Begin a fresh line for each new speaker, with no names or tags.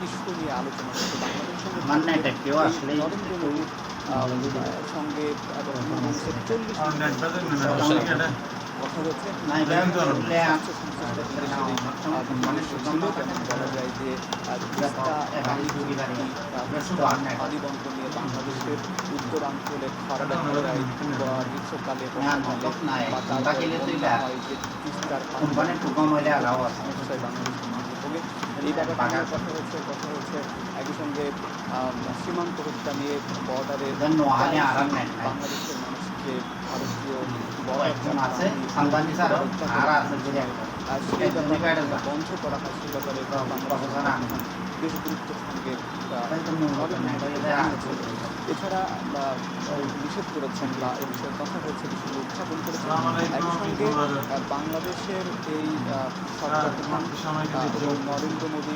Issue নিয়ে আলোচনা হচ্ছে বাংলাদেশের সঙ্গে
মানে এটা কেউ
এই
আসলে
নরেন্দ্র মোদীর সঙ্গে এবং বাংলাদেশের 40 কথা হচ্ছে স্বাস্থ্য সংশ্লিষ্ট বিদেশের ছিল, যেমন বলা যায় যে তিস্তা পানি বন্টন নিয়ে বাংলাদেশের উত্তরাঞ্চলে খরায় গ্রীষ্মকালে বর্ষাকালে বা তারপরে বন্যা হয় যে তিস্তার সমস্যায় বাংলাদেশের মানুষ ভোগে। এই ব্যাপারটা নিয়ে কথা হচ্ছে একই সঙ্গে সীমান্ত হত্যা নিয়ে বর্ডারে বাংলাদেশের মানুষকে ভারতীয় সেই ব্যাপারে বন্ধ করা হয়, সেই ব্যাপারে বেশ গুরুত্বের সঙ্গে এছাড়া নিষেধ করেছেন বা এ বিষয়ে কথা হয়েছে, বিষয়গুলো উত্থাপন করেছেন। একই সঙ্গে বাংলাদেশের এই সরকার নরেন্দ্র মোদী